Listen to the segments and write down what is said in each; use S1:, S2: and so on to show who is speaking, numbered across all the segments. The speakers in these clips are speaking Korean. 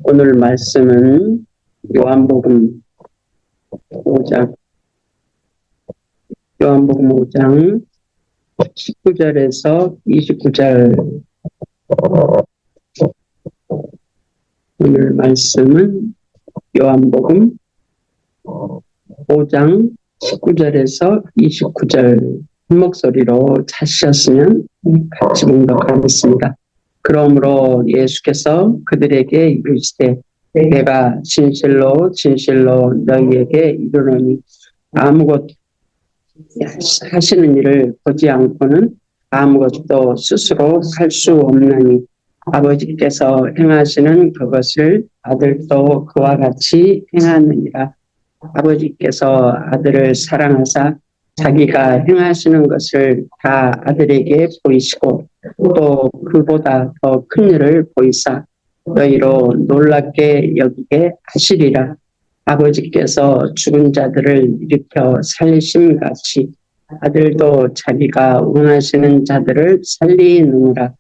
S1: 오늘 말씀은 요한복음 5장, 19절에서 29절. 오늘 말씀은 요한복음 5장 19절에서 29절 한 목소리로 찾으셨으면 같이 봉독하겠습니다. 그러므로 예수께서 그들에게 이르시되 내가 진실로 진실로 너희에게 이르노니 아무것도 하시는 일을 보지 않고는 아무것도 스스로 할 수 없나니 아버지께서 행하시는 그것을 아들도 그와 같이 행하느니라. 아버지께서 아들을 사랑하사 자기가 행하시는 것을 다 아들에게 보이시고 또 그보다 더 큰 일을 보이사 너희로 놀랍게 여기게 하시리라. 아버지께서 죽은 자들을 일으켜 살리심 같이 아들도 자기가 원하시는 자들을 살리느니라.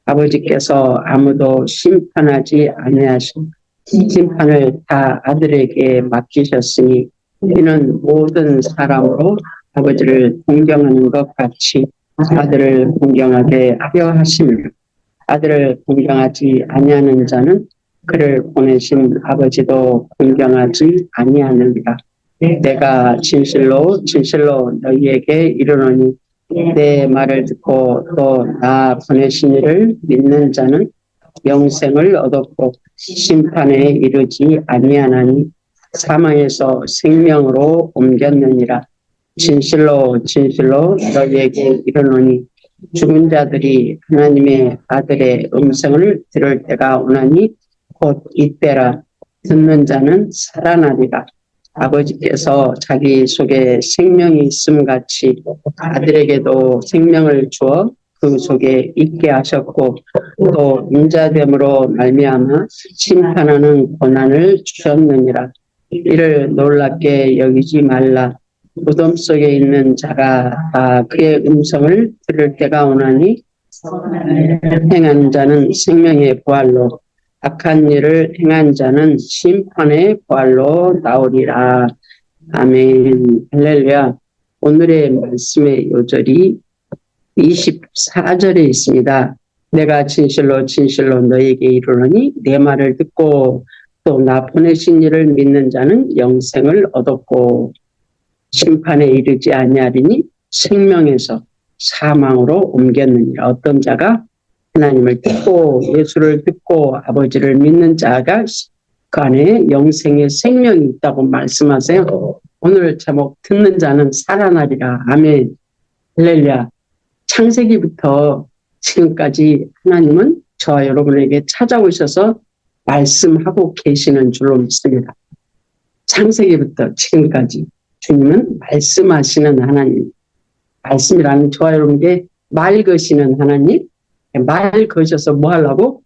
S1: 아버지께서 아무도 심판하지 아니하시고 심판을 다 아들에게 맡기셨으니 이는 모든 사람으로 아버지를 공경하는 것 같이 아들을 공경하게 하려 하심이라. 아들을 공경하지 아니하는 자는 그를 보내신 아버지도 공경하지 아니하느니라. 내가 진실로 진실로 너희에게 이르노니 내 말을 듣고 또 나 보내신 이를 믿는 자는 영생을 얻었고 심판에 이르지 아니하나니 사망에서 생명으로 옮겼느니라. 진실로 진실로 너희에게 이르노니 죽은 자들이 하나님의 아들의 음성을 들을 때가 오나니 곧 이때라. 듣는 자는 살아나리라. 아버지께서 자기 속에 생명이 있음 같이 아들에게도 생명을 주어 그 속에 있게 하셨고 또 인자됨으로 말미암아 심판하는 권한을 주셨느니라. 이를 놀랍게 여기지 말라. 무덤 속에 있는 자가 다 그의 음성을 들을 때가 오나니 행한 자는 생명의 부활로 악한 일을 행한 자는 심판의 부활로 나오리라. 아멘. 할렐루야. 오늘의 말씀의 요절이 24절에 있습니다. 내가 진실로 진실로 너에게 이르노니 내 말을 듣고 또 나 보내신 이를 믿는 자는 영생을 얻었고 심판에 이르지 아니하리니 생명에서 사망으로 옮겼느니라. 어떤 자가 하나님을 듣고 예수를 듣고 아버지를 믿는 자가 그 안에 영생의 생명이 있다고 말씀하세요. 오늘 제목 듣는 자는 살아나리라. 아멘. 할렐루야. 창세기부터 지금까지 하나님은 저와 여러분에게 찾아오셔서 말씀하고 계시는 줄로 믿습니다. 창세기부터 지금까지 주님은 말씀하시는 하나님, 말씀이라는 저와 여러분에게 말 거시는 하나님, 말 거셔서 뭐 하려고?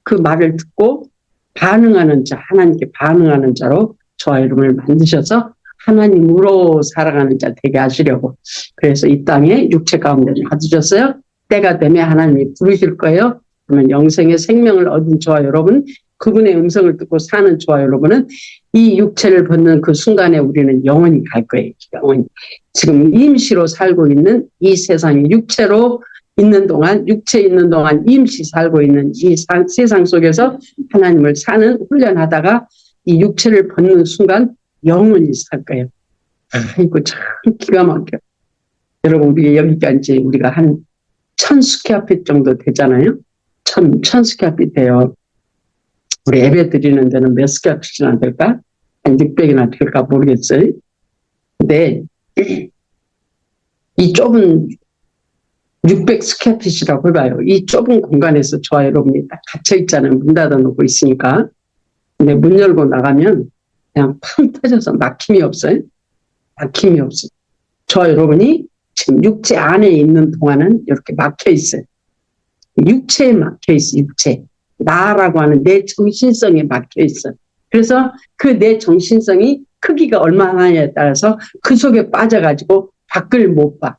S1: 그 말을 듣고 반응하는 자, 하나님께 반응하는 자로 저와 여러분을 만드셔서 하나님으로 살아가는 자 되게 하시려고. 그래서 이 땅에 육체 가운데 놔두셨어요. 때가 되면 하나님이 부르실 거예요. 그러면 영생의 생명을 얻은 저와 여러분, 그분의 음성을 듣고 사는 저와 여러분은 이 육체를 벗는 그 순간에 우리는 영원히 갈 거예요. 영원히. 지금 임시로 살고 있는 이 세상에 육체로 있는 동안, 육체에 있는 동안 임시 살고 있는 이 세상 속에서 하나님을 사는 훈련하다가 이 육체를 벗는 순간 영원히 살 거예요. 아이고, 참 기가 막혀. 여러분, 우리 여기까지 우리가 한 1000스퀘어핏 정도 되잖아요. 1000스퀘어핏 돼요. 우리 예배 드리는 데는 몇 스퀘어핏이나 될까? 한 600이나 될까 모르겠어요. 근데 이 좁은 600스퀘어핏이라고 해봐요. 이 좁은 공간에서 저와 여러분이 딱 갇혀 있잖아요. 문 닫아놓고 있으니까. 근데 문 열고 나가면 그냥 팡 터져서 막힘이 없어요. 막힘이 없어요. 저와 여러분이 지금 육체 안에 있는 동안은 이렇게 막혀 있어요. 육체에 막혀 있어요. 육체. 나라고 하는 내 정신성에 막혀 있어요. 그래서 그 내 정신성이 크기가 얼마나냐에 따라서 그 속에 빠져가지고 밖을 못 봐.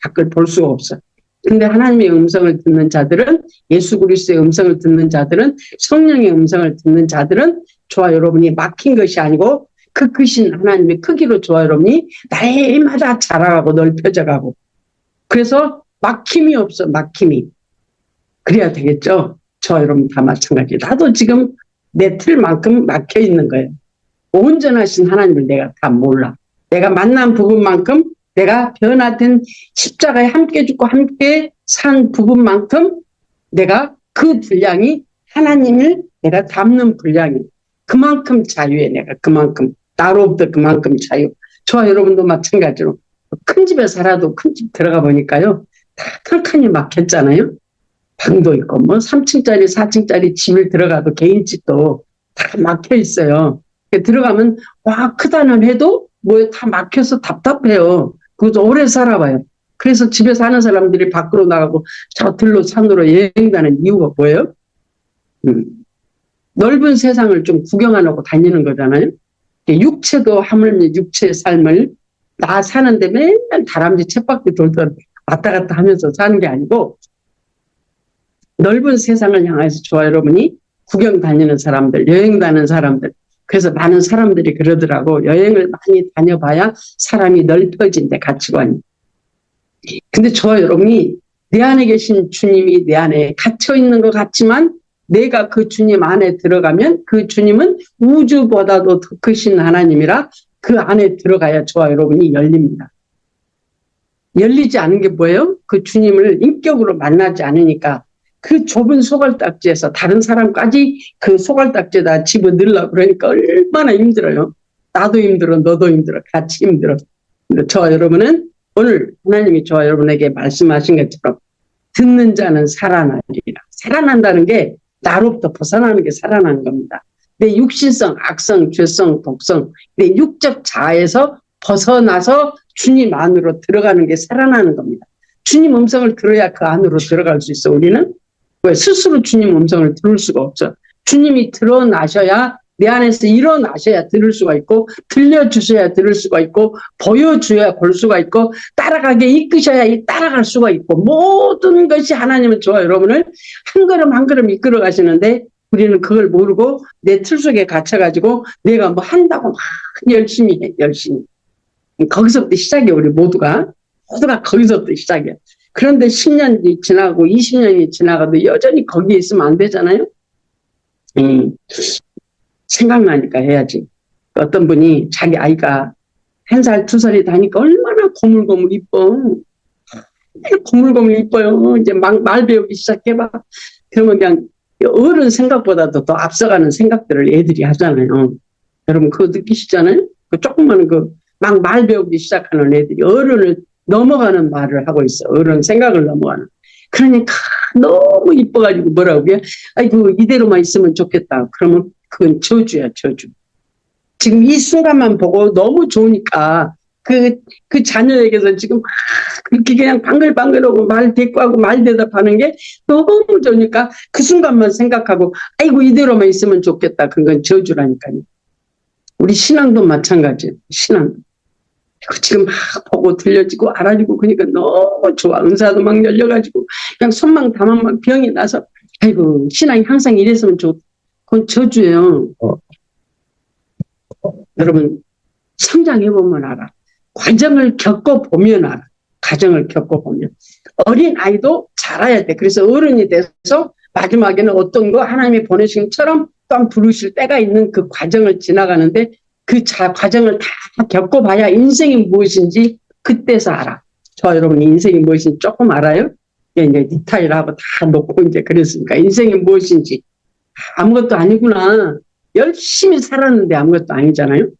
S1: 밖을 볼 수가 없어요. 근데 하나님의 음성을 듣는 자들은, 예수 그리스도의 음성을 듣는 자들은, 성령의 음성을 듣는 자들은 저와 여러분이 막힌 것이 아니고 그 크신 하나님의 크기로 저와 여러분이 날마다 자라가고 넓혀져가고, 그래서 막힘이 없어. 막힘이. 그래야 되겠죠. 저와 여러분 다 마찬가지. 나도 지금 내 틀만큼 막혀 있는 거예요. 온전하신 하나님을 내가 다 몰라. 내가 만난 부분만큼, 내가 변화된 십자가에 함께 죽고 함께 산 부분만큼 내가 그 분량이 하나님을 내가 담는 분량이, 그만큼 자유해. 내가 그만큼, 나로부터 그만큼 자유. 저와 여러분도 마찬가지로 큰 집에 살아도 큰 집 들어가 보니까요, 다 칸칸이 막혔잖아요. 방도 있고 뭐 3층짜리 4층짜리 집을 들어가도 개인집도 다 막혀 있어요. 들어가면 와 크다는 해도 뭐 다 막혀서 답답해요. 그것도 오래 살아봐요. 그래서 집에 사는 사람들이 밖으로 나가고 저 들로 산으로 여행 가는 이유가 뭐예요? 넓은 세상을 좀 구경하려고 다니는 거잖아요. 육체도 하물며 육체의 삶을 나 사는데 맨날 다람쥐 쳇바퀴 돌던 왔다 갔다 하면서 사는 게 아니고, 넓은 세상을 향해서 저와 여러분이 구경 다니는 사람들, 여행 다니는 사람들. 그래서 많은 사람들이 그러더라고. 여행을 많이 다녀봐야 사람이 넓어진대, 가치관이. 근데 저와 여러분이 내 안에 계신 주님이 내 안에 갇혀 있는 것 같지만, 내가 그 주님 안에 들어가면 그 주님은 우주보다도 더 크신 하나님이라 그 안에 들어가야 저와 여러분이 열립니다. 열리지 않은 게 뭐예요? 그 주님을 인격으로 만나지 않으니까 그 좁은 소갈딱지에서 다른 사람까지 그 소갈딱지에다 집어넣으려고 그러니까 얼마나 힘들어요. 나도 힘들어, 너도 힘들어, 같이 힘들어. 근데 저와 여러분은 오늘 하나님이 저와 여러분에게 말씀하신 것처럼 듣는 자는 살아나리라. 살아난다는 게 나로부터 벗어나는 게 살아나는 겁니다. 내 육신성, 악성, 죄성, 독성, 내 육적 자아에서 벗어나서 주님 안으로 들어가는 게 살아나는 겁니다. 주님 음성을 들어야 그 안으로 들어갈 수 있어. 우리는 왜 스스로 주님 음성을 들을 수가 없어. 주님이 드러나셔야, 내 안에서 일어나셔야 들을 수가 있고, 들려주셔야 들을 수가 있고, 보여줘야 볼 수가 있고, 따라가게 이끄셔야 따라갈 수가 있고, 모든 것이 하나님은 저와 여러분을 한 걸음 한 걸음 이끌어 가시는데, 우리는 그걸 모르고 내 틀 속에 갇혀가지고 내가 뭐 한다고 막 열심히 해, 열심히. 거기서부터 시작이에요. 우리 모두가 거기서부터 시작이에요. 그런데 10년이 지나고 20년이 지나가도 여전히 거기에 있으면 안 되잖아요. 생각나니까 해야지. 어떤 분이 자기 아이가 1살, 2살이 다니까 얼마나 고물고물 이뻐. 고물고물 이뻐요. 이제 막 말 배우기 시작해봐. 그러면 그냥 어른 생각보다도 더 앞서가는 생각들을 애들이 하잖아요. 여러분 그거 느끼시잖아요? 그 조그마한 막 말 배우기 시작하는 애들이 어른을 넘어가는 말을 하고 있어. 어른 생각을 넘어가는. 그러니까 너무 이뻐가지고 뭐라고 해? 아이고 이대로만 있으면 좋겠다. 그러면 그건 저주야, 저주. 지금 이 순간만 보고 너무 좋으니까 그 자녀에게서 지금 막 그렇게 그냥 방글방글하고 말 대꾸하고 말 대답하는 게 너무 좋으니까 그 순간만 생각하고 아이고 이대로만 있으면 좋겠다. 그건 저주라니까요. 우리 신앙도 마찬가지예요. 신앙. 지금 막 보고 들려지고 알아지고 그러니까 너무 좋아. 은사도 막 열려가지고 그냥 손만 담아 막 병이 나서 아이고 신앙이 항상 이랬으면 좋다. 그건 저주예요. 여러분 성장해보면 알아. 과정을 겪어보면 알아. 과정을 겪어보면. 어린아이도 자라야 돼. 그래서 어른이 돼서 마지막에는 어떤 거 하나님이 보내신 것처럼 또 부르실 때가 있는 그 과정을 지나가는데 그 과정을 다 겪어봐야 인생이 무엇인지 그때서 알아. 저 여러분 인생이 무엇인지 조금 알아요? 이제 리타일하고 다 놓고 이제 그랬으니까 인생이 무엇인지 아무것도 아니구나. 열심히 살았는데 아무것도 아니잖아요.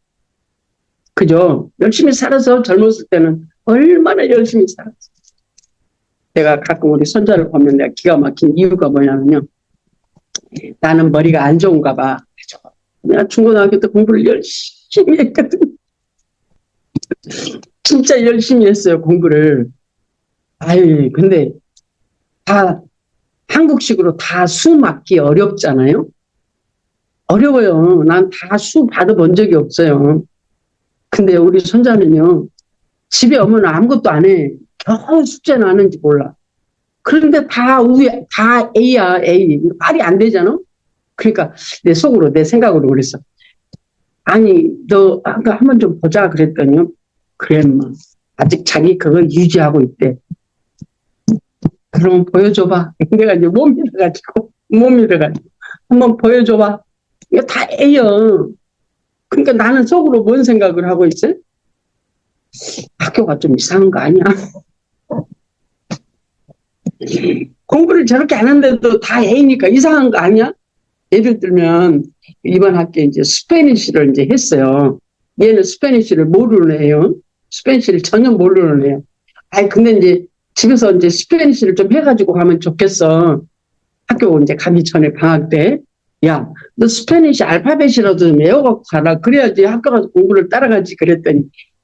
S1: 그죠? 열심히 살아서 젊었을 때는 얼마나 열심히 살았어. 내가 가끔 우리 손자를 보면 내가 기가 막힌 이유가 뭐냐면요. 나는 머리가 안 좋은가 봐. 내가 중고등학교 때 공부를 열심히 했거든. 진짜 열심히 했어요, 공부를. 아유, 근데 다 한국식으로 다 수 맞기 어렵잖아요. 어려워요. 난 다 수 받아본 적이 없어요. 근데 우리 손자는요, 집에 오면 아무것도 안 해. 겨우 숙제는 하는지 몰라. 그런데 다 A야, A. 말이 안 되잖아? 그러니까 내 속으로, 내 생각으로 그랬어. 아니, 너 아까 한번 좀 보자 그랬더니, 그래, 뭐. 아직 자기 그걸 유지하고 있대. 그럼 보여줘봐. 내가 이제 못 믿어가지고, 한번 보여줘봐. 이거 다 A야. 그러니까 나는 속으로 뭔 생각을 하고 있어? 학교가 좀 이상한 거 아니야? 공부를 저렇게 하는데도 다 A니까 이상한 거 아니야? 예를 들면 이번 학기에 이제 스페니쉬를 이제 했어요. 얘는 스페니쉬를 모르는 애요. 스페니쉬를 전혀 모르는 애요. 아니 근데 이제 집에서 이제 스페니쉬를 좀 해가지고 가면 좋겠어. 학교 이제 가기 전에 방학 때. 야, 너 스페니쉬 알파벳이라도 좀 외워갖고 가라. 그래야지 학교 가서 공부를 따라가지. 그랬더니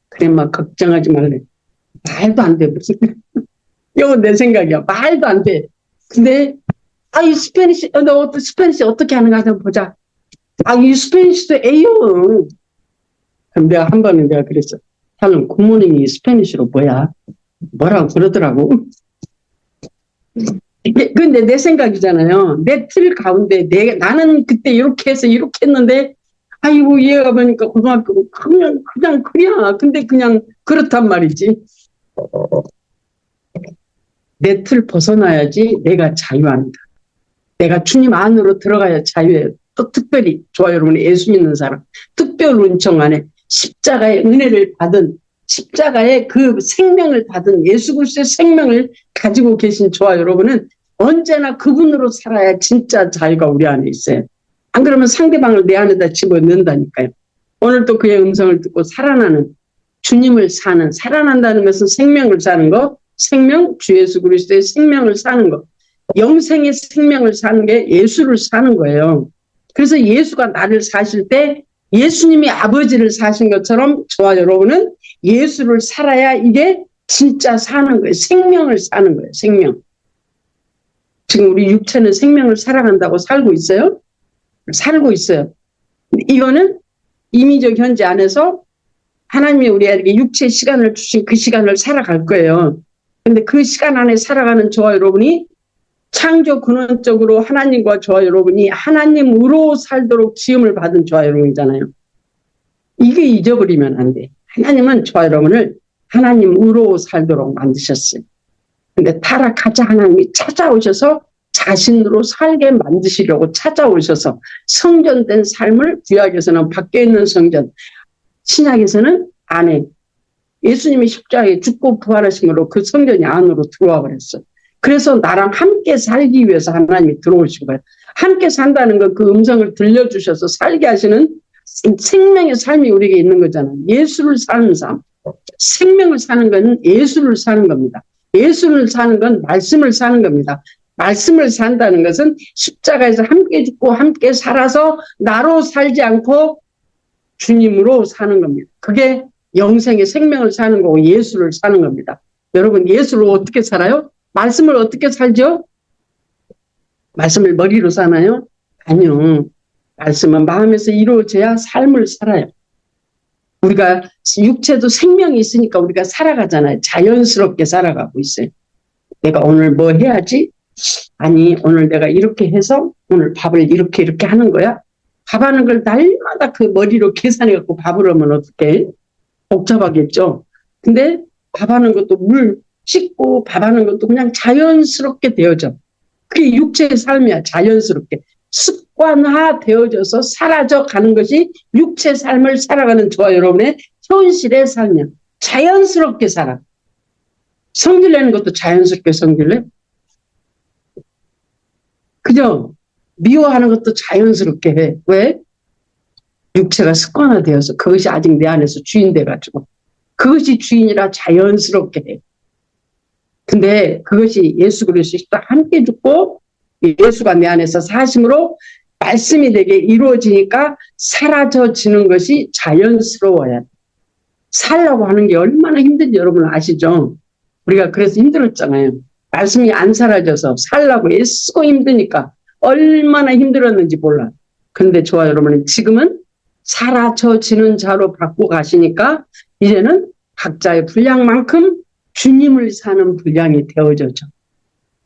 S1: 그래 막 걱정하지 말래. 말도 안 돼. 무슨 이건 내 생각이야. 말도 안 돼. 근데 이 스페니쉬 너 스페니쉬 어떻게 하는가 한번 보자. 이 스페니쉬도 A요. 그럼 내가 한 번은 내가 그랬어. 사람 굿모닝이 스페니쉬로 뭐라고 그러더라고. 근데 내 생각이잖아요. 내 틀 가운데 나는 그때 이렇게 해서 이렇게 했는데 아이고 얘가 보니까 고등학교 그냥 그냥 근데 그냥 그렇단 말이지. 내 틀 벗어나야지 내가 자유합니다. 내가 주님 안으로 들어가야 자유해요. 또 특별히 좋아요 여러분 예수 믿는 사람 특별 은총 안에 십자가의 은혜를 받은 십자가의 그 생명을 받은 예수 그리스도의 생명을 가지고 계신 저와 여러분은 언제나 그분으로 살아야 진짜 자유가 우리 안에 있어요. 안 그러면 상대방을 내 안에다 집어넣는다니까요. 오늘 또 그의 음성을 듣고 살아나는 주님을 살아난다는 것은 생명을 사는 거, 생명, 주 예수 그리스도의 생명을 사는 거, 영생의 생명을 사는 게 예수를 사는 거예요. 그래서 예수가 나를 사실 때 예수님이 아버지를 사신 것처럼 저와 여러분은 예수를 살아야 이게 진짜 사는 거예요. 생명을 사는 거예요. 생명. 지금 우리 육체는 생명을 살아간다고 살고 있어요? 살고 있어요. 이거는 임의적 현재 안에서 하나님이 우리에게 육체의 시간을 주신 그 시간을 살아갈 거예요. 근데 그 시간 안에 살아가는 저와 여러분이 창조 근원적으로 하나님과 저와 여러분이 하나님으로 살도록 지음을 받은 저와 여러분이잖아요. 이게 잊어버리면 안 돼. 하나님은 저와 여러분을 하나님으로 살도록 만드셨어요. 근데 타락하자 하나님이 찾아오셔서 자신으로 살게 만드시려고 찾아오셔서 성전된 삶을 구약에서는 밖에 있는 성전, 신약에서는 안에 예수님이 십자가에 죽고 부활하심으로 그 성전이 안으로 들어와 버렸어요. 그래서 나랑 함께 살기 위해서 하나님이 들어오신 거예요. 함께 산다는 건 그 음성을 들려주셔서 살게 하시는 생명의 삶이 우리에게 있는 거잖아요. 예수를 사는 삶. 생명을 사는 건 예수를 사는 겁니다. 예수를 사는 건 말씀을 사는 겁니다. 말씀을 산다는 것은 십자가에서 함께 죽고 함께 살아서 나로 살지 않고 주님으로 사는 겁니다. 그게 영생의 생명을 사는 거고 예수를 사는 겁니다. 여러분 예수를 어떻게 살아요? 말씀을 어떻게 살죠? 말씀을 머리로 사나요? 아니요. 말씀은 마음에서 이루어져야 삶을 살아요. 우리가 육체도 생명이 있으니까 우리가 살아가잖아요. 자연스럽게 살아가고 있어요. 내가 오늘 뭐 해야지? 아니 오늘 내가 이렇게 해서 오늘 밥을 이렇게 하는 거야? 밥하는 걸 날마다 그 머리로 계산해갖고 밥을 하면 어떡해? 복잡하겠죠? 근데 밥하는 것도 물 씻고 밥하는 것도 그냥 자연스럽게 되어져. 그게 육체의 삶이야. 자연스럽게. 습관화 되어져서 사라져 가는 것이 육체 삶을 살아가는 저와 여러분의 현실의 삶이야. 자연스럽게 살아. 성질 내는 것도 자연스럽게 성질 내. 그죠? 미워하는 것도 자연스럽게 해. 왜? 육체가 습관화되어서 그것이 아직 내 안에서 주인 돼가지고 그것이 주인이라 자연스럽게 해. 근데 그것이 예수 그리스도와 함께 죽고 예수가 내 안에서 사심으로 말씀이 되게 이루어지니까 사라져지는 것이 자연스러워야 돼. 살라고 하는 게 얼마나 힘든지 여러분 아시죠? 우리가 그래서 힘들었잖아요. 말씀이 안 사라져서 살라고 애쓰고 힘드니까 얼마나 힘들었는지 몰라. 그런데 저와 여러분은 지금은 사라져지는 자로 바꾸고 가시니까 이제는 각자의 분량만큼 주님을 사는 분량이 되어져죠.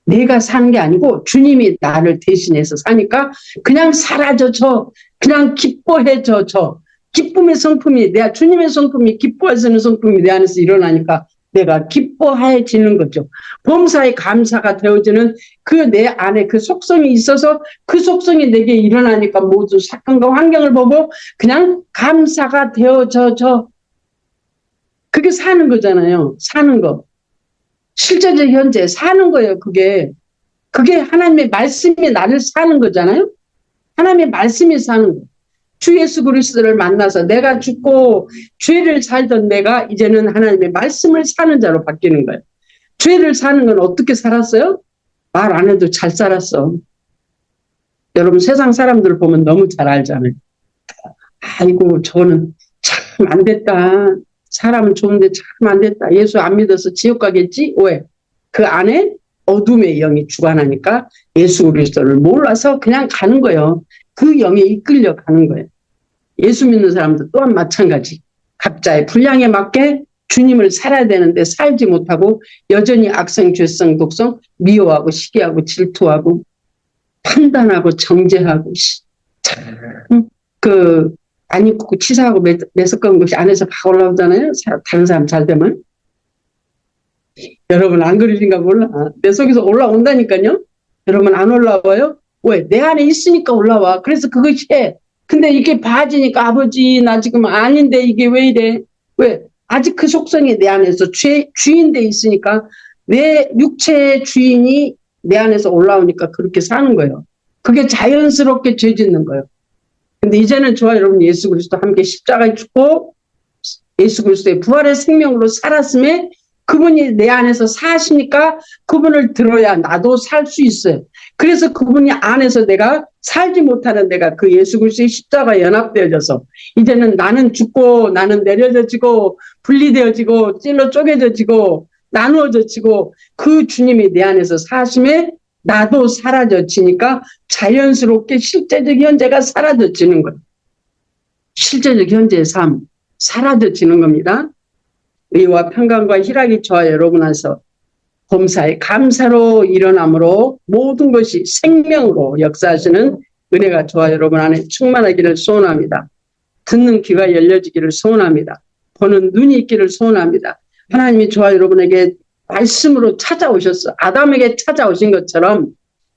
S1: 내가 사는 게 아니고 주님이 나를 대신해서 사니까 그냥 사라져. 그냥 기뻐해져. 기쁨의 성품이, 내가 주님의 성품이, 기뻐하시는 성품이 내 안에서 일어나니까 내가 기뻐해지는 거죠. 범사에 감사가 되어지는 그 내 안에 그 속성이 있어서 그 속성이 내게 일어나니까 모두 사건과 환경을 보고 그냥 감사가 되어져. 그게 사는 거잖아요. 사는 거. 실제적 현재 사는 거예요. 그게 하나님의 말씀이 나를 사는 거잖아요. 하나님의 말씀이 사는 거. 주 예수 그리스도를 만나서 내가 죽고 죄를 살던 내가 이제는 하나님의 말씀을 사는 자로 바뀌는 거예요. 죄를 사는 건 어떻게 살았어요? 말 안 해도 잘 살았어. 여러분 세상 사람들 보면 너무 잘 알잖아요. 아이고 저는 참 안 됐다. 사람은 좋은데 참 안 됐다. 예수 안 믿어서 지옥 가겠지? 왜? 그 안에 어둠의 영이 주관하니까 예수 그리스도를 몰라서 그냥 가는 거예요. 그 영에 이끌려 가는 거예요. 예수 믿는 사람도 또한 마찬가지. 각자의 분량에 맞게 주님을 살아야 되는데 살지 못하고 여전히 악성, 죄성, 독성, 미워하고 시기하고 질투하고 판단하고 정죄하고 안 입고 치사하고 매석한 것이 안에서 막 올라오잖아요. 다른 사람 잘 되면. 여러분 안 그러신가 몰라. 내 속에서 올라온다니까요. 여러분 안 올라와요? 왜? 내 안에 있으니까 올라와. 그래서 그것이 해. 근데 이게 봐지니까 아버지 나 지금 아닌데 이게 왜 이래? 왜? 아직 그 속성이 내 안에서 주인돼 있으니까 내 육체의 주인이 내 안에서 올라오니까 그렇게 사는 거예요. 그게 자연스럽게 죄 짓는 거예요. 근데 이제는 저와 여러분 예수 그리스도 함께 십자가에 죽고 예수 그리스도의 부활의 생명으로 살았음에 그분이 내 안에서 사시니까 그분을 들어야 나도 살 수 있어요. 그래서 그분이 안에서 내가 살지 못하는 내가 그 예수 그리스도의 십자가에 연합되어져서 이제는 나는 죽고 나는 내려져지고 분리되어지고 찔러 쪼개져지고 나누어져지고 그 주님이 내 안에서 사심에 나도 사라져지니까 자연스럽게 실제적 현재가 사라져지는 거예요. 실제적 현재의 삶 사라져지는 겁니다. 의와 평강과 희락이 저와 여러분 안에서 범사에 감사로 일어남으로 모든 것이 생명으로 역사하시는 은혜가 저와 여러분 안에 충만하기를 소원합니다. 듣는 귀가 열려지기를 소원합니다. 보는 눈이 있기를 소원합니다. 하나님이 저와 여러분에게 말씀으로 찾아오셨어. 아담에게 찾아오신 것처럼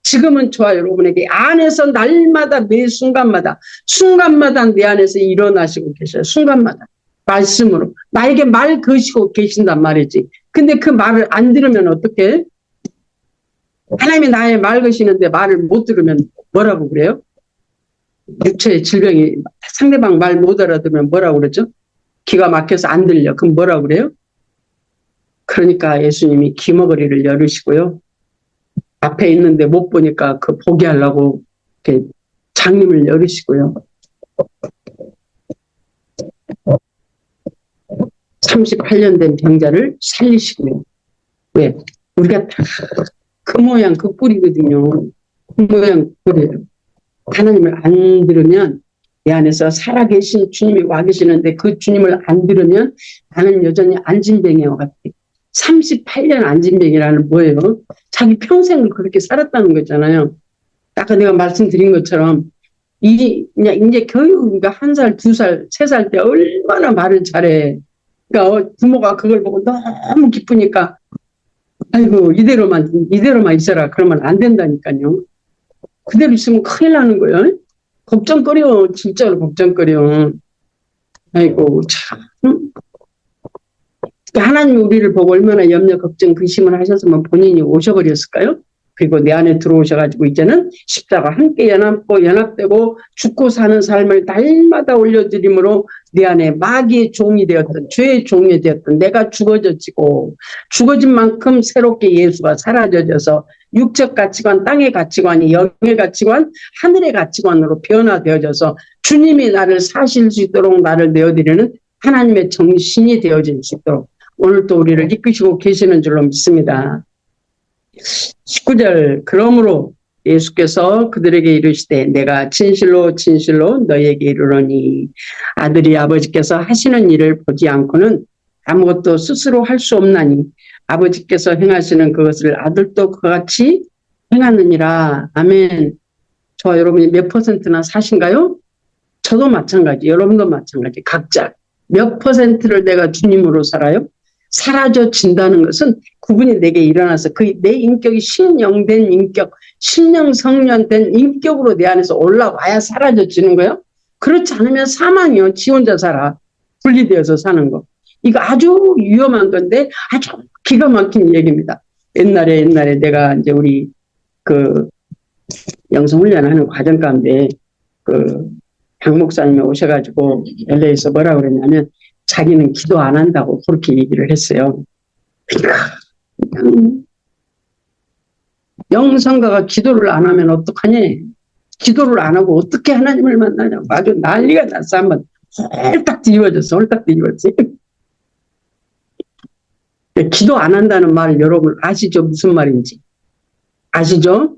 S1: 지금은 저와 여러분에게 안에서 날마다 매 순간마다 내 안에서 일어나시고 계셔요. 순간마다. 말씀으로. 나에게 말 거시고 계신단 말이지. 근데 그 말을 안 들으면 어떡해? 하나님이 나의 말 거시는데 말을 못 들으면 뭐라고 그래요? 육체의 질병이 상대방 말 못 알아들으면 뭐라고 그러죠? 귀가 막혀서 안 들려. 그럼 뭐라고 그래요? 그러니까 예수님이 귀머거리를 열으시고요. 앞에 있는데 못 보니까 그 보게 하려고 이렇게 장님을 열으시고요. 38년 된 병자를 살리시고요. 왜? 우리가 다 그 모양 그 꼴이거든요. 그 모양 그 꼴이에요. 하나님을 안 들으면 내 안에서 살아계신 주님이 와 계시는데 그 주님을 안 들으면 나는 여전히 안진뱅이와 같아. 38년 안진뱅이라는 뭐예요? 자기 평생을 그렇게 살았다는 거잖아요. 아까 내가 말씀드린 것처럼 이제 교육이가 1살, 2살, 3살 때 얼마나 말을 잘해. 그러니까 부모가 그걸 보고 너무 기쁘니까 아이고 이대로만 있어라 그러면 안 된다니까요. 그대로 있으면 큰일 나는 거예요. 걱정거려. 진짜로 걱정거려. 아이고 참. 하나님 우리를 보고 얼마나 염려, 걱정, 근심을 하셨으면 본인이 오셔버렸을까요? 그리고 내 안에 들어오셔가지고 이제는 십자가 함께 연합되고 죽고 사는 삶을 날마다 올려드림으로 내 안에 마귀의 종이 되었던, 죄의 종이 되었던 내가 죽어진 만큼 새롭게 예수가 사라져져서 육적 가치관, 땅의 가치관이 영의 가치관, 하늘의 가치관으로 변화되어져서 주님이 나를 사실 수 있도록 나를 내어드리는 하나님의 정신이 되어질 수 있도록 오늘도 우리를 이끄시고 계시는 줄로 믿습니다. 19절 그러므로 예수께서 그들에게 이르시되 내가 진실로 너희에게 이르노니 아들이 아버지께서 하시는 일을 보지 않고는 아무것도 스스로 할 수 없나니 아버지께서 행하시는 그것을 아들도 그와 같이 행하느니라. 아멘. 저 여러분이 몇 퍼센트나 사신가요? 저도 마찬가지, 여러분도 마찬가지. 각자 몇 퍼센트를 내가 주님으로 살아요? 사라져진다는 것은 그분이 내게 일어나서 그 내 인격이 신령된 인격, 신령성년된 인격으로 내 안에서 올라와야 사라져지는 거예요. 그렇지 않으면 사망이요. 지 혼자 살아. 분리되어서 사는 거. 이거 아주 위험한 건데 아주 기가 막힌 얘기입니다. 옛날에 내가 이제 우리 그 영성훈련하는 과정 가운데 박 목사님이 오셔가지고 LA에서 뭐라 그랬냐면 자기는 기도 안 한다고 그렇게 얘기를 했어요. 그냥 영성가가 기도를 안 하면 어떡하니? 기도를 안 하고 어떻게 하나님을 만나냐고 아주 난리가 났어. 한번 홀딱 뒤집어졌어. 기도 안 한다는 말 여러분 아시죠? 무슨 말인지 아시죠?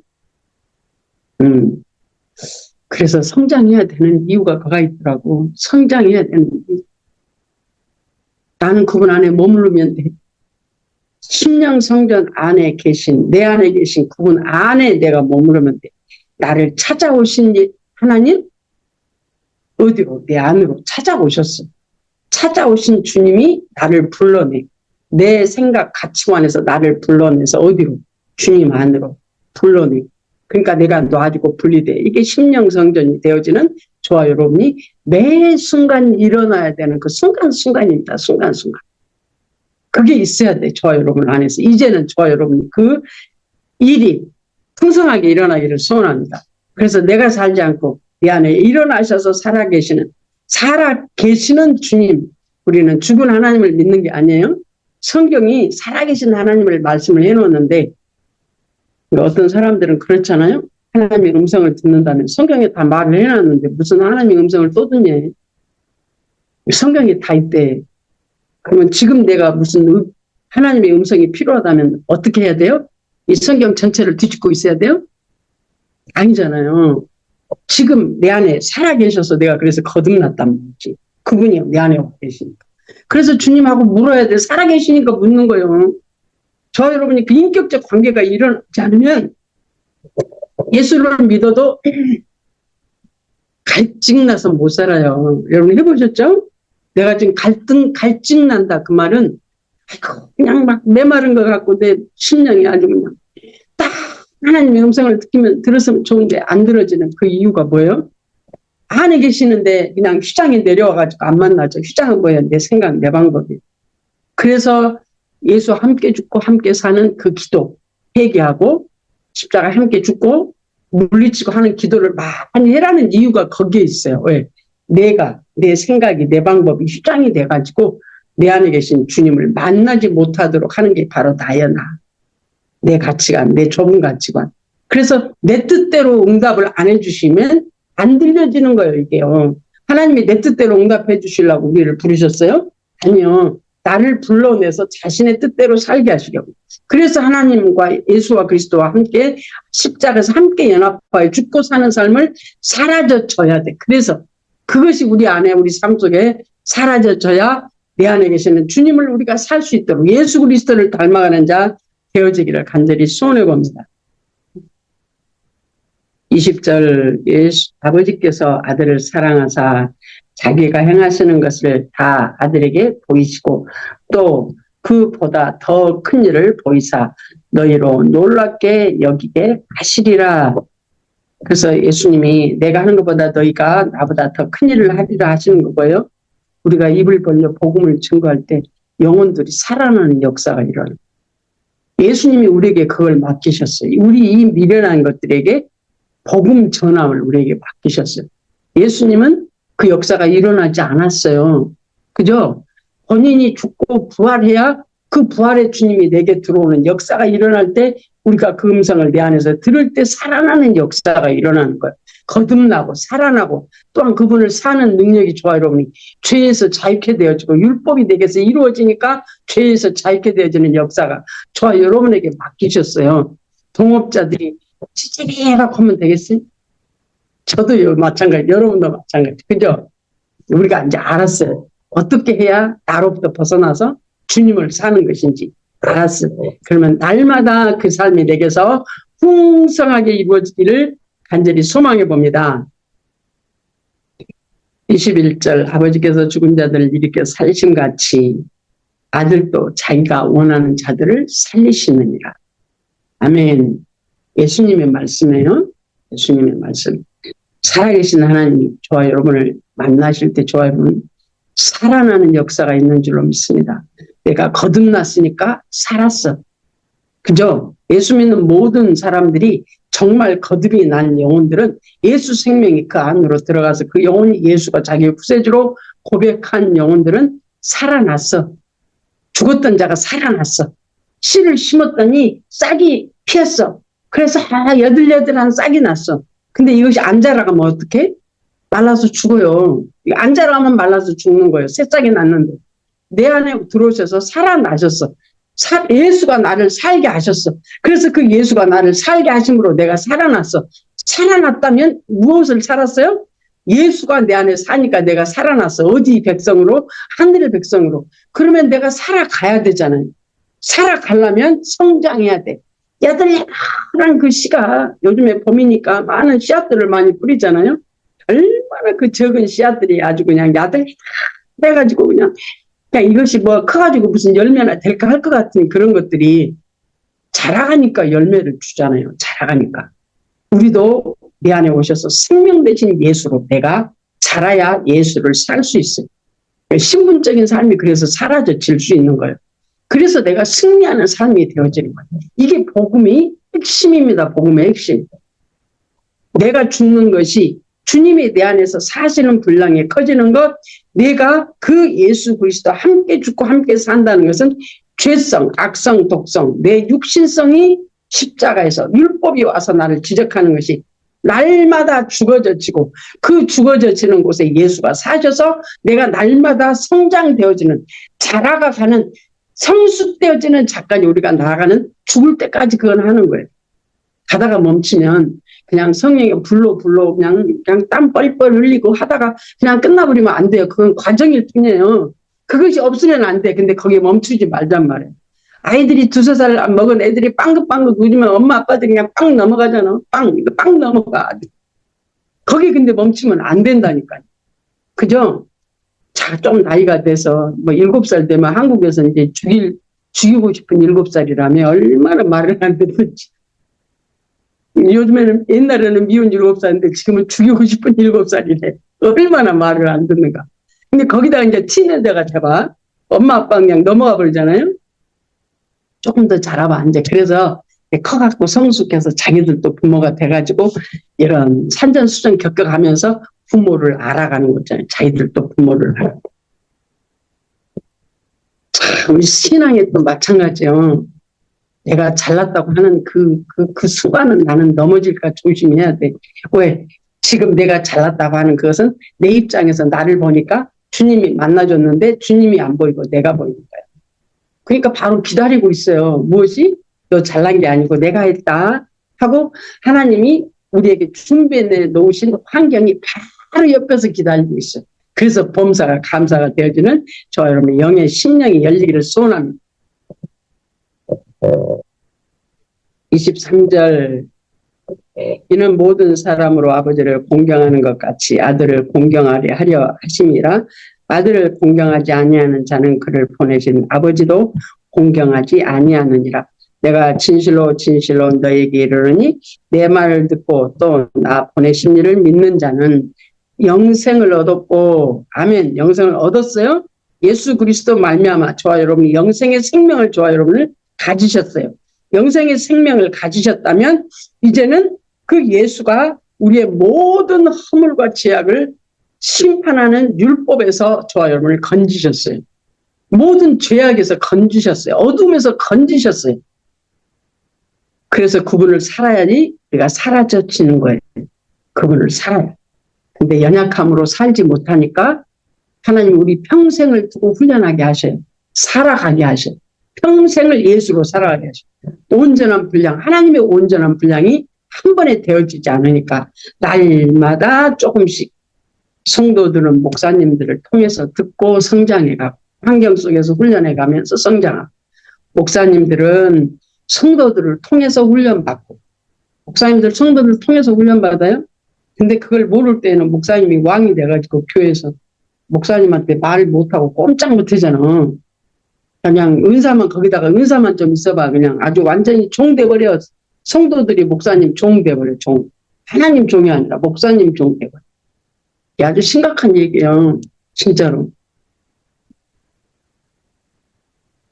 S1: 그래서 성장해야 되는 이유가 그가 있더라고. 성장해야 되는 이유. 나는 그분 안에 머무르면 돼. 심령성전 안에 계신, 내 안에 계신 그분 안에 내가 머무르면 돼. 나를 찾아오신 하나님? 어디로? 내 안으로 찾아오셨어. 찾아오신 주님이 나를 불러내. 내 생각, 가치관에서 나를 불러내서 어디로? 주님 안으로 불러내. 그러니까 내가 놔지고 분리돼. 이게 심령성전이 되어지는 저와 여러분이 매 순간 일어나야 되는 그 순간순간입니다. 순간순간. 그게 있어야 돼. 저와 여러분 안에서. 이제는 저와 여러분이 그 일이 풍성하게 일어나기를 소원합니다. 그래서 내가 살지 않고 내 안에 일어나셔서 살아계시는 주님. 우리는 죽은 하나님을 믿는 게 아니에요. 성경이 살아계신 하나님을 말씀을 해놓았는데 어떤 사람들은 그렇잖아요. 하나님의 음성을 듣는다면 성경에 다 말을 해놨는데 무슨 하나님의 음성을 또 듣냐. 성경에 다 있대. 그러면 지금 내가 무슨 하나님의 음성이 필요하다면 어떻게 해야 돼요? 이 성경 전체를 뒤집고 있어야 돼요? 아니잖아요. 지금 내 안에 살아계셔서 내가 그래서 거듭났단 말이지. 그분이 내 안에 와 계시니까. 그래서 주님하고 물어야 돼. 살아계시니까 묻는 거예요. 저 여러분이 그 인격적 관계가 일어나지 않으면 예수를 믿어도 갈증나서 못 살아요. 여러분 해보셨죠? 내가 지금 갈증난다. 그 말은 그냥 막 메마른 것 같고 내 심령이 아주 그냥 딱 하나님의 음성을 들었으면 좋은데 안 들어지는 그 이유가 뭐예요? 안에 계시는데 그냥 휘장에 내려와가지고 안 만나죠. 휘장은 뭐예요? 내 생각, 내 방법이. 그래서 예수 함께 죽고 함께 사는 그 기도 회개하고 십자가 함께 죽고 물리치고 하는 기도를 많이 해라는 이유가 거기에 있어요. 왜? 내 생각이 내 방법이 휘장이 돼가지고 내 안에 계신 주님을 만나지 못하도록 하는 게 바로 나야 나. 내 가치관, 내 좁은 가치관. 그래서 내 뜻대로 응답을 안 해주시면 안 들려지는 거예요, 이게요. 하나님이 내 뜻대로 응답해 주시려고 우리를 부르셨어요? 아니요. 나를 불러내서 자신의 뜻대로 살게 하시려고. 그래서 하나님과 예수와 그리스도와 함께 십자가에서 함께 연합하여 죽고 사는 삶을 사라져줘야 돼. 그래서 그것이 우리 안에 우리 삶 속에 사라져줘야 내 안에 계시는 주님을 우리가 살 수 있도록 예수 그리스도를 닮아가는 자 되어지기를 간절히 소원해 봅니다. 20절 아버지께서 아들을 사랑하사 자기가 행하시는 것을 다 아들에게 보이시고 또 그보다 더 큰 일을 보이사 너희로 놀랍게 여기게 하시리라. 그래서 예수님이 내가 하는 것보다 너희가 나보다 더 큰 일을 하리라 하시는 거고요. 우리가 입을 벌려 복음을 증거할 때 영혼들이 살아나는 역사가 일어나요. 예수님이 우리에게 그걸 맡기셨어요. 우리 이 미련한 것들에게 복음 전함을 우리에게 맡기셨어요. 예수님은 그 역사가 일어나지 않았어요. 그죠? 본인이 죽고 부활해야 그 부활의 주님이 내게 들어오는 역사가 일어날 때 우리가 그 음성을 내 안에서 들을 때 살아나는 역사가 일어나는 거예요. 거듭나고 살아나고 또한 그분을 사는 능력이 좋아요. 여러분이 죄에서 자유케 되어지고 율법이 내게서 이루어지니까 죄에서 자유케 되어지는 역사가 저와 여러분에게 맡기셨어요. 동업자들이 찌찌리해갖고 하면 되겠어요? 저도 마찬가지, 여러분도 마찬가지. 그죠? 우리가 이제 알았어요. 어떻게 해야 나로부터 벗어나서 주님을 사는 것인지. 알았어. 그러면 날마다 그 삶이 내게서 풍성하게 이루어지기를 간절히 소망해 봅니다. 21절 아버지께서 죽은 자들을 일으켜 살리심같이 아들도 자기가 원하는 자들을 살리시느니라. 아멘. 예수님의 말씀이에요. 예수님의 말씀. 살아계신 하나님, 저와 여러분을 만나실 때 저와 여러분 살아나는 역사가 있는 줄로 믿습니다. 내가 거듭났으니까 살았어. 그죠? 예수 믿는 모든 사람들이 정말 거듭이 난 영혼들은 예수 생명이 그 안으로 들어가서 그 영혼이 예수가 자기의 구세주로 고백한 영혼들은 살아났어. 죽었던 자가 살아났어. 씨를 심었더니 싹이 피었어. 그래서 여들여들한 싹이 났어. 근데 이것이 안 자라가면 어떡해? 말라서 죽어요. 안 자라가면 말라서 죽는 거예요. 새싹이 났는데. 내 안에 들어오셔서 살아나셨어. 예수가 나를 살게 하셨어. 그래서 그 예수가 나를 살게 하심으로 내가 살아났어. 살아났다면 무엇을 살았어요? 예수가 내 안에 사니까 내가 살아났어. 어디 백성으로? 하늘의 백성으로. 그러면 내가 살아가야 되잖아요. 살아가려면 성장해야 돼. 야들야들한 그 씨가 요즘에 봄이니까 많은 씨앗들을 많이 뿌리잖아요. 얼마나 그 적은 씨앗들이 아주 그냥 야들야들해가지고 그냥 이것이 뭐 커가지고 무슨 열매나 될까 할 것 같은 그런 것들이 자라가니까 열매를 주잖아요. 자라가니까. 우리도 내 안에 오셔서 생명 대신 예수로 내가 자라야 예수를 살 수 있어요. 신분적인 삶이 그래서 사라질 수 있는 거예요. 그래서 내가 승리하는 삶이 되어지는 거예요. 이게 복음이 핵심입니다. 복음의 핵심. 내가 죽는 것이 주님이 내 안에서 사시는 분량이 커지는 것, 내가 그 예수 그리스도와 함께 죽고 함께 산다는 것은 죄성, 악성, 독성, 내 육신성이 십자가에서 율법이 와서 나를 지적하는 것이 날마다 죽어져지고 그 죽어져지는 곳에 예수가 사셔서 내가 날마다 성장되어지는 자라가가는 성숙되어지는 작가니 우리가 나아가는 죽을 때까지 그건 하는 거예요. 가다가 멈추면 그냥 성령이 불로 그냥 땀 뻘뻘 흘리고 하다가 그냥 끝나버리면 안 돼요. 그건 과정일 뿐이에요. 그것이 없으면 안 돼. 근데 거기에 멈추지 말란 말이에요. 아이들이 2~3살 먹은 애들이 빵긋빵긋 웃으면 엄마 아빠들이 그냥 빵 넘어가잖아. 빵 넘어가. 거기 근데 멈추면 안 된다니까요. 그죠? 자, 좀 나이가 돼서 뭐 7살 되면 한국에서 이제 죽이고 싶은 7살이라면 얼마나 말을 안 듣는지. 요즘에는 옛날에는 미운 7살인데 지금은 죽이고 싶은 7살이래. 얼마나 말을 안 듣는가. 근데 거기다 이제 티네저가 돼봐. 엄마 아빠 그냥 넘어가 버리잖아요. 조금 더 자라봐. 이제 그래서 커갖고 성숙해서 자기들도 부모가 돼가지고 이런 산전수전 겪어가면서 부모를 알아가는 거잖아요. 자기들도 부모를 알아. 참, 우리 신앙에도 마찬가지요. 내가 잘났다고 하는 그 순간은 나는 넘어질까 조심해야 돼. 왜? 지금 내가 잘났다고 하는 그것은 내 입장에서 나를 보니까 주님이 만나줬는데 주님이 안 보이고 내가 보이는 거야. 그러니까 바로 기다리고 있어요. 무엇이? 너 잘난 게 아니고 내가 했다 하고 하나님이 우리에게 준비해 놓으신 환경이 바로 옆에서 기다리고 있어요. 그래서 범사가 감사가 되어지는 저와 여러분의 영의 심령이 열리기를 소원합니다. 23절 이는 모든 사람으로 아버지를 공경하는 것 같이 아들을 공경하려 하려 하심이라. 아들을 공경하지 아니하는 자는 그를 보내신 아버지도 공경하지 아니하느니라. 내가 진실로 진실로 너에게 이르노니 내 말을 듣고 또 나 보내신 이를 믿는 자는 영생을 얻었고, 아멘. 영생을 얻었어요. 예수 그리스도 말미암아 저와 여러분이 영생의 생명을 저와 여러분을 가지셨어요. 영생의 생명을 가지셨다면 이제는 그 예수가 우리의 모든 허물과 죄악을 심판하는 율법에서 저와 여러분을 건지셨어요. 모든 죄악에서 건지셨어요. 어둠에서 건지셨어요. 그래서 그분을 살아야지 우리가 사라져지는 거예요. 그분을 살아야. 근데 연약함으로 살지 못하니까 하나님 우리 평생을 두고 훈련하게 하셔요. 살아가게 하셔요. 평생을 예수로 살아가게 하셔요. 온전한 분량, 하나님의 온전한 분량이 한 번에 되어지지 않으니까 날마다 조금씩 성도들은 목사님들을 통해서 듣고 성장해가고 환경 속에서 훈련해가면서 성장하고 목사님들은 성도들을 통해서 훈련받고, 목사님들 성도들을 통해서 훈련받아요. 근데 그걸 모를 때는 목사님이 왕이 돼가지고 교회에서 목사님한테 말 못하고 꼼짝 못하잖아. 그냥 은사만 거기다가 은사만 좀 있어봐. 그냥 아주 완전히 종 돼버려. 성도들이 목사님 종 돼버려. 종. 하나님 종이 아니라 목사님 종 돼버려. 이게 아주 심각한 얘기예요. 진짜로.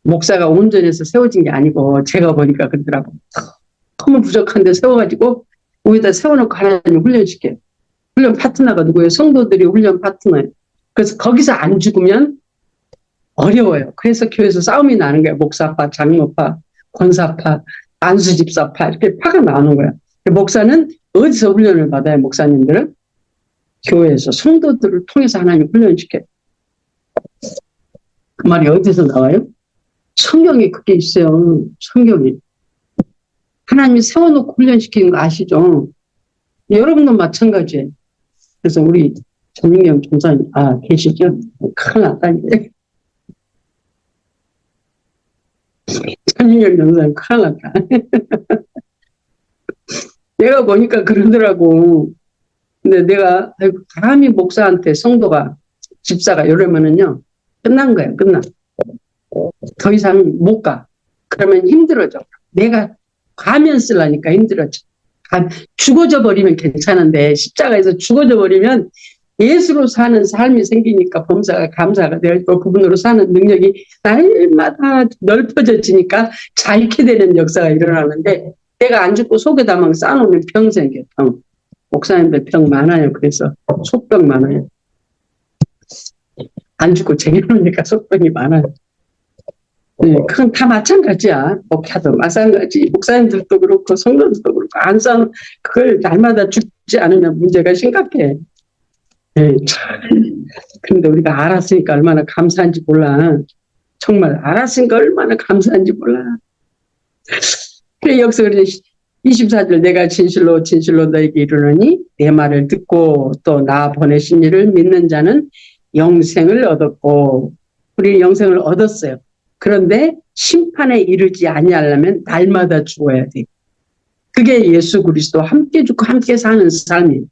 S1: 목사가 온전해서 세워진 게 아니고 제가 보니까 그러더라고. 너무 부족한데 세워가지고 위에다 세워놓고 하나님 훈련시켜요. 훈련 파트너가 누구예요? 성도들이 훈련 파트너예요. 그래서 거기서 안 죽으면 어려워요. 그래서 교회에서 싸움이 나는 거예요. 목사파, 장로파, 권사파, 안수집사파 이렇게 파가 나오는 거예요. 목사는 어디서 훈련을 받아요? 목사님들은 교회에서 성도들을 통해서 하나님 훈련시켜요. 그 말이 어디서 나와요? 성경에 그게 있어요. 성경에. 하나님이 세워놓고 훈련시키는 거 아시죠? 여러분도 마찬가지예요. 그래서 우리 전민경 전사님, 계시죠? 큰일 났다, 이제. 전민경 전사님, 큰일 났다. 내가 보니까 그러더라고. 근데 내가, 감히 목사한테 성도가, 집사가 이러면은요, 끝난 거예요, 끝나. 더 이상 못 가. 그러면 힘들어져. 내가 가면 쓰려니까 힘들어져. 죽어져 버리면 괜찮은데 십자가에서 죽어져 버리면 예수로 사는 삶이 생기니까 범사가 감사가 되고 그분으로 사는 능력이 날마다 넓어져지니까 자익게 되는 역사가 일어나는데 내가 안 죽고 속에다만 쌓아놓으면 병 생겨. 병. 목사님들 병 많아요. 그래서 속병 많아요. 안 죽고 쟁여놓으니까 속병이 많아요. 네, 그건 다 마찬가지야. 목사도 마찬가지. 목사님들도 그렇고 성도들도 그렇고 안 싸는 그걸 날마다 죽지 않으면 문제가 심각해. 네, 참. 그런데 우리가 알았으니까 얼마나 감사한지 몰라. 정말 알았으니까 얼마나 감사한지 몰라. 그래 여기서 그래 24절 내가 진실로 진실로 너에게 이르노니 내 말을 듣고 또 나 보내신 이를 믿는 자는 영생을 얻었고 우리 영생을 얻었어요. 그런데 심판에 이르지 아니하려면 날마다 죽어야 돼. 그게 예수 그리스도 함께 죽고 함께 사는 삶이에요.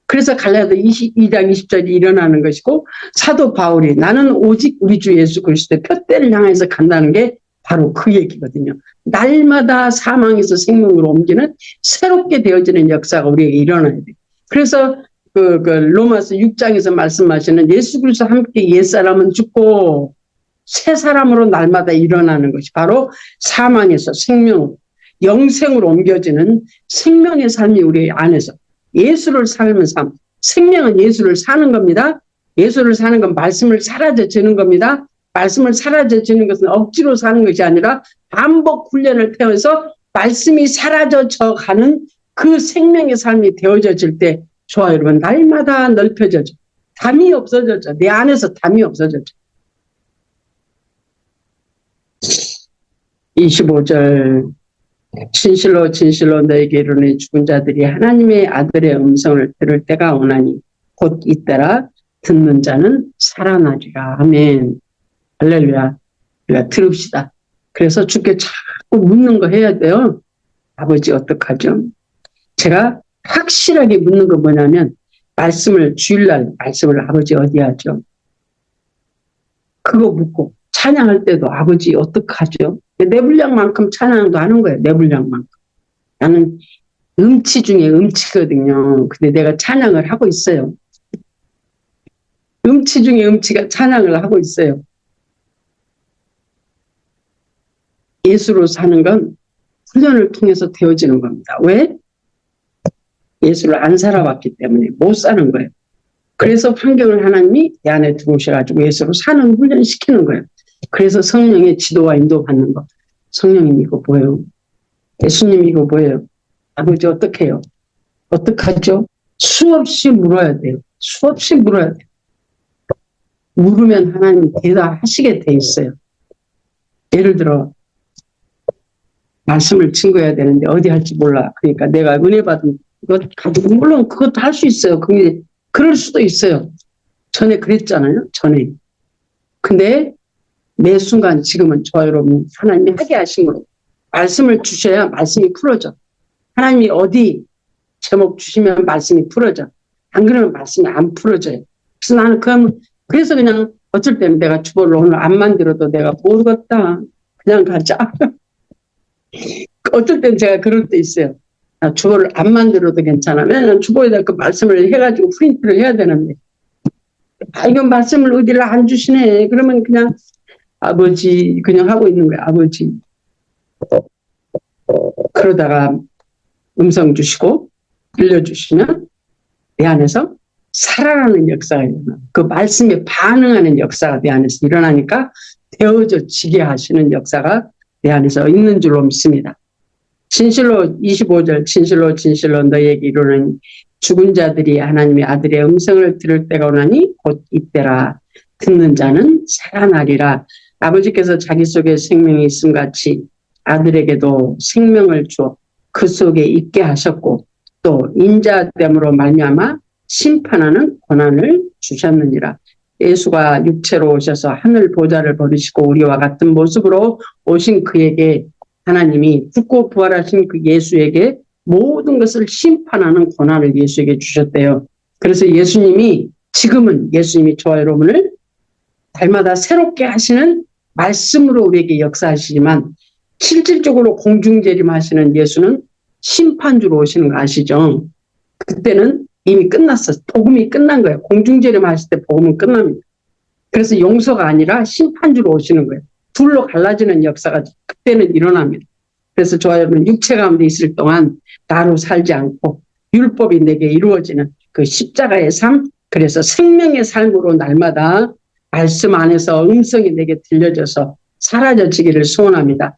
S1: 그래서 갈라디아 2장 20절이 일어나는 것이고 사도 바울이 나는 오직 우리 주 예수 그리스도의 표대를 향해서 간다는 게 바로 그 얘기거든요. 날마다 사망에서 생명으로 옮기는 새롭게 되어지는 역사가 우리에게 일어나야 돼. 그래서 그 로마서 6장에서 말씀하시는 예수 그리스도 함께 옛사람은 죽고 새 사람으로 날마다 일어나는 것이 바로 사망에서 생명, 영생으로 옮겨지는 생명의 삶이 우리 안에서 예수를 삶은 삶. 생명은 예수를 사는 겁니다. 예수를 사는 건 말씀을 사라져지는 겁니다. 말씀을 사라져지는 것은 억지로 사는 것이 아니라 반복 훈련을 태워서 말씀이 사라져져 가는 그 생명의 삶이 되어질 때 좋아요, 여러분. 날마다 넓혀져져. 담이 없어져져. 내 안에서 담이 없어져져. 25절 진실로 진실로 너에게 이르노니 죽은 자들이 하나님의 아들의 음성을 들을 때가 오나니 곧 이때라 듣는 자는 살아나리라. 아멘. 할렐루야. 우리가 들읍시다. 그래서 주께 자꾸 묻는 거 해야 돼요. 아버지 어떡하죠? 제가 확실하게 묻는 거 뭐냐면 말씀을 주일날 말씀을 아버지 어디 하죠? 그거 묻고 찬양할 때도 아버지 어떡하죠? 내 분량만큼 찬양도 하는 거예요. 내 분량만큼. 나는 음치 중에 음치거든요. 근데 내가 찬양을 하고 있어요. 음치 중에 음치가 찬양을 하고 있어요. 예수로 사는 건 훈련을 통해서 되어지는 겁니다. 왜? 예수를 안 살아왔기 때문에 못 사는 거예요. 그래서 환경을 하나님이 내 안에 들어오셔가지고 예수로 사는 훈련시키는 거예요. 그래서 성령의 지도와 인도 받는 거. 성령님 이거 뭐예요? 예수님 이거 뭐예요? 아버지 어떻게 해요? 어떡하죠? 수없이 물어야 돼요. 수없이 물어야 돼요. 물으면 하나님 대답하시게 돼 있어요. 예를 들어 말씀을 증거해야 되는데 어디 할지 몰라. 그러니까 내가 은혜 받은 것 가지고 물론 그것도 할 수 있어요. 그게 그럴 수도 있어요. 전에 그랬잖아요. 전에. 근데 매 순간 지금은 저와 여러분 하나님이 하게 하신 거로 말씀을 주셔야 말씀이 풀어져. 하나님이 어디 제목 주시면 말씀이 풀어져. 안 그러면 말씀이 안 풀어져요. 그래서 나는 그래서 그냥 어쩔 때는 내가 주보를 오늘 안 만들어도 내가 모르겠다. 그냥 가자. 어쩔 땐 제가 그럴 때 있어요. 주보를 안 만들어도 괜찮아. 왜냐면 주보에다 그 말씀을 해가지고 프린트를 해야 되는데. 이건 말씀을 어디를 안 주시네. 그러면 그냥 아버지 그냥 하고 있는 거야. 아버지. 그러다가 음성 주시고 들려주시면 내 안에서 살아나는 역사가 일어나. 그 말씀에 반응하는 역사가 내 안에서 일어나니까 되어져지게 하시는 역사가 내 안에서 있는 줄로 믿습니다. 진실로 25절 진실로 너희에게 이르노니 죽은 자들이 하나님의 아들의 음성을 들을 때가 오나니 곧 이때라. 듣는 자는 살아나리라. 아버지께서 자기 속에 생명이 있음 같이 아들에게도 생명을 주어 그 속에 있게 하셨고 또 인자됨으로 말미암아 심판하는 권한을 주셨느니라. 예수가 육체로 오셔서 하늘 보좌를 버리시고 우리와 같은 모습으로 오신 그에게 하나님이 죽고 부활하신 그 예수에게 모든 것을 심판하는 권한을 예수에게 주셨대요. 그래서 예수님이 지금은 예수님이 저와 여러분을 날마다 새롭게 하시는 말씀으로 우리에게 역사하시지만 실질적으로 공중재림하시는 예수는 심판주로 오시는 거 아시죠? 그때는 이미 끝났어. 복음이 끝난 거예요. 공중재림하실 때 복음은 끝납니다. 그래서 용서가 아니라 심판주로 오시는 거예요. 둘로 갈라지는 역사가 그때는 일어납니다. 그래서 저와 여러분 육체 가운데 있을 동안 나로 살지 않고 율법이 내게 이루어지는 그 십자가의 삶, 그래서 생명의 삶으로 날마다 말씀 안에서 음성이 내게 들려져서 사라져지기를 소원합니다.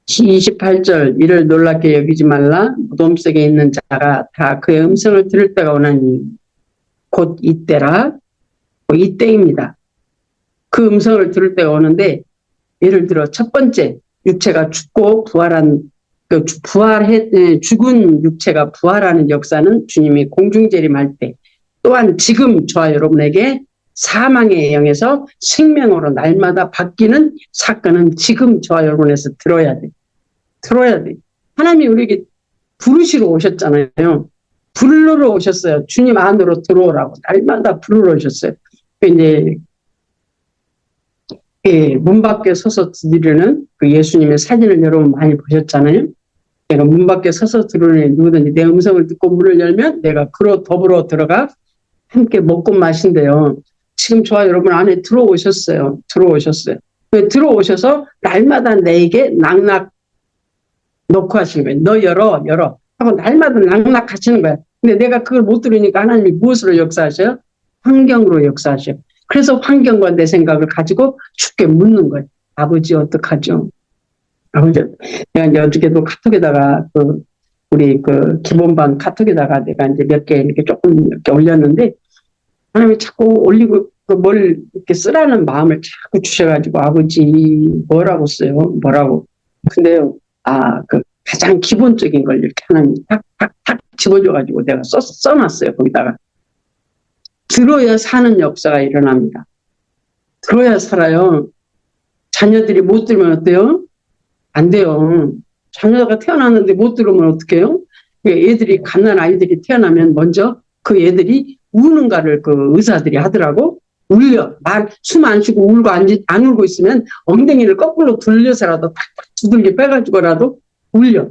S1: 28절 이를 놀랍게 여기지 말라. 무덤 속에 있는 자가 다 그의 음성을 들을 때가 오나니 곧 이때라. 이때입니다. 그 음성을 들을 때가 오는데 예를 들어 첫 번째 육체가 죽고 부활한 죽은 육체가 부활하는 역사는 주님이 공중재림할 때, 또한 지금 저와 여러분에게 사망의 영에서 생명으로 날마다 바뀌는 사건은 지금 저와 여러분에서 들어야 돼. 하나님이 우리에게 부르시러 오셨잖아요. 부르러 오셨어요. 주님 안으로 들어오라고 날마다 부르러 오셨어요. 이제 문 밖에 서서 드리는 그 예수님의 사진을 여러분 많이 보셨잖아요. 내가 문 밖에 서서 들으니 누구든지 내 음성을 듣고 문을 열면 내가 그로 더불어 들어가 함께 먹고 마신대요. 지금 저와 여러분 안에 들어오셨어요. 들어오셔서 날마다 내게 낙낙 놓고 하시는 거예요. 너 열어 하고 날마다 낙낙 하시는 거예요. 근데 내가 그걸 못 들으니까 하나님이 무엇으로 역사하셔요? 환경으로 역사하셔요. 그래서 환경과 내 생각을 가지고 주께 묻는 거예요. 아버지 어떡하죠? 아버지, 내가 이제 어저께도 카톡에다가 우리 기본반 카톡에다가 내가 이제 몇 개 이렇게 조금 이렇게 올렸는데 하나님이 자꾸 올리고 뭘 이렇게 쓰라는 마음을 자꾸 주셔가지고 아버지 뭐라고 써요? 뭐라고? 근데요, 가장 기본적인 걸 이렇게 하나님이 탁 집어줘가지고 내가 써놨어요. 거기다가. 들어야 사는 역사가 일어납니다. 들어야 살아요. 자녀들이 못 들으면 어때요? 안 돼요. 자녀가 태어났는데 못 들으면 어떡해요? 애들이, 갓난 아이들이 태어나면 먼저 그 애들이 우는가를 그 의사들이 하더라고. 울려. 숨 안 쉬고 울고 안 울고 있으면 엉덩이를 거꾸로 돌려서라도 탁탁 두들겨 빼가지고라도 울려.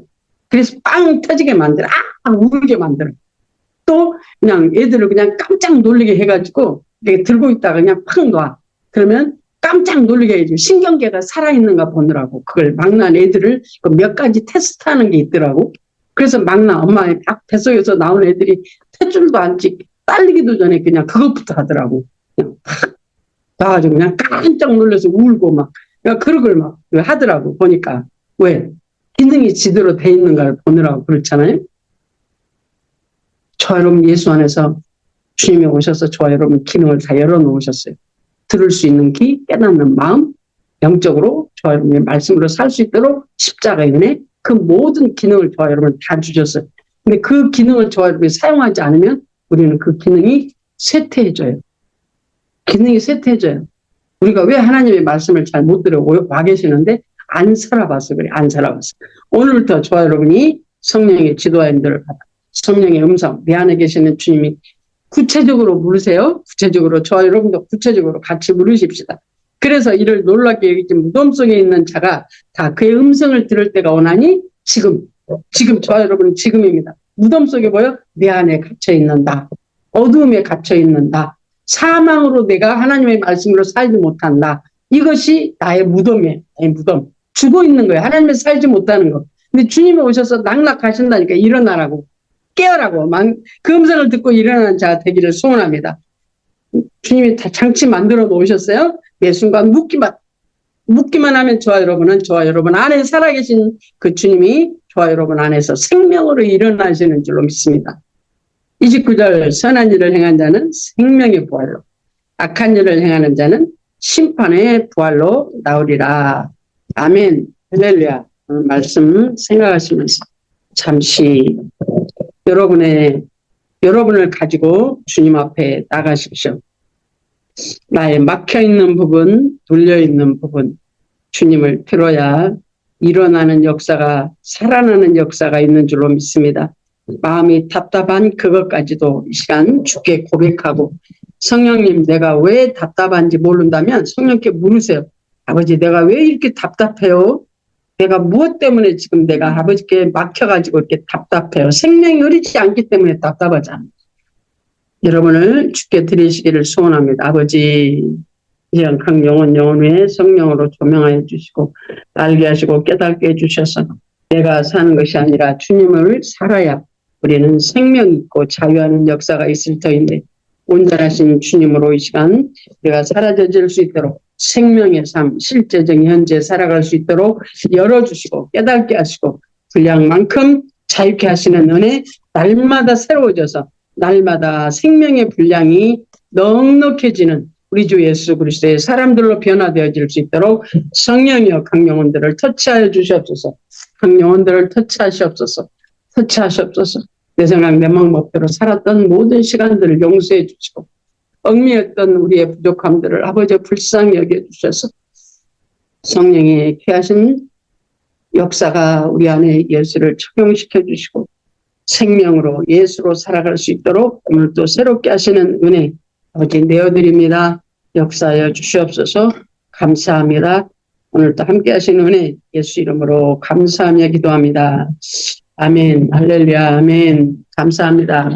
S1: 그래서 빵 터지게 만들어. 울게 만들어. 또 그냥 애들을 그냥 깜짝 놀리게 해가지고 이렇게 들고 있다가 그냥 팍 놔. 그러면 깜짝 놀리게 해야지. 신경계가 살아있는가 보느라고. 그걸 막난 애들을 몇 가지 테스트하는 게 있더라고. 그래서 막난 엄마의 뱃속에서 나온 애들이 탯줄도 안 찍, 딸리기도 전에 그냥 그것부터 하더라고. 그냥 팍 나가지고 그냥 깜짝 놀라서 울고 막. 그런 걸 막 하더라고. 보니까. 왜? 기능이 제대로 돼 있는가를 보느라고 그렇잖아요. 저와 여러분 예수 안에서 주님이 오셔서 저와 여러분 기능을 다 열어놓으셨어요. 들을 수 있는 귀, 깨닫는 마음, 영적으로 저와 여러분의 말씀으로 살 수 있도록 십자가의 은혜, 그 모든 기능을 저와 여러분 다 주셨어요. 근데 그 기능을 저와 여러분이 사용하지 않으면 우리는 그 기능이 쇠퇴해져요. 기능이 쇠퇴해져요. 우리가 왜 하나님의 말씀을 잘 못 들어 와 계시는데 안 살아봐서 그래. 안 살아봐서. 오늘부터 저와 여러분이 성령의 지도하인들을 받아 성령의 음성, 내 안에 계시는 주님이 구체적으로 물으세요. 구체적으로 저와 여러분도 구체적으로 같이 물으십시다. 그래서 이를 놀랍게 여기지 무덤 속에 있는 자가 다 그의 음성을 들을 때가 오나니 지금 저와 여러분은 지금입니다. 무덤 속에 뭐요? 내 안에 갇혀 있는다. 어두움에 갇혀 있는다. 사망으로 내가 하나님의 말씀으로 살지 못한다. 이것이 나의 무덤이에요. 나의 무덤. 죽어 있는 거예요. 하나님의 살지 못하는 거. 근데 주님이 오셔서 낙락하신다니까 일어나라고. 깨어라고. 그 음성을 듣고 일어나는 자가 되기를 소원합니다. 주님이 다 장치 만들어 놓으셨어요. 매 순간 묻기만 하면 저와 여러분 안에 살아계신 그 주님이 저와 여러분 안에서 생명으로 일어나시는 줄로 믿습니다. 29절 선한 일을 행한 자는 생명의 부활로 악한 일을 행하는 자는 심판의 부활로 나오리라. 아멘. 할렐루야. 말씀 생각하시면서 잠시 여러분을 가지고 주님 앞에 나가십시오. 나의 막혀있는 부분, 눌려있는 부분, 주님을 들어야 일어나는 역사가, 살아나는 역사가 있는 줄로 믿습니다. 마음이 답답한 그것까지도 이 시간 주께 고백하고, 성령님 내가 왜 답답한지 모른다면 성령께 물으세요. 아버지 내가 왜 이렇게 답답해요? 내가 무엇 때문에 지금 내가 아버지께 막혀가지고 이렇게 답답해요? 생명이 흐르지 않기 때문에 답답하잖아요. 여러분을 주께 드리시기를 소원합니다. 아버지 이런 각 영혼 위에 성령으로 조명하여 주시고 알게 하시고 깨닫게 해주셔서 내가 사는 것이 아니라 주님을 살아야 우리는 생명 있고 자유하는 역사가 있을 터인데 온전하신 주님으로 이 시간 우리가 사라져질 수 있도록 생명의 삶, 실제적인 현재 살아갈 수 있도록 열어주시고 깨닫게 하시고 분량만큼 자유케 하시는 은혜 날마다 새로워져서 날마다 생명의 분량이 넉넉해지는 우리 주 예수 그리스도의 사람들로 변화되어질 수 있도록 성령이여 각 영혼들을 터치하여 주시옵소서. 각 영혼들을 터치하시옵소서. 내 생각 내 마음 법대로 살았던 모든 시간들을 용서해 주시고 얽매였던 우리의 부족함들을 아버지 불쌍히 여겨주셔서 성령의 귀하신 역사가 우리 안에 예수를 적용시켜 주시고 생명으로 예수로 살아갈 수 있도록 오늘 또 새롭게 하시는 은혜 아버지 내어드립니다. 역사하여 주시옵소서. 감사합니다. 오늘 또 함께 하시는 은혜 예수 이름으로 감사하며 기도합니다. 아멘. 할렐루야. 아멘. 감사합니다.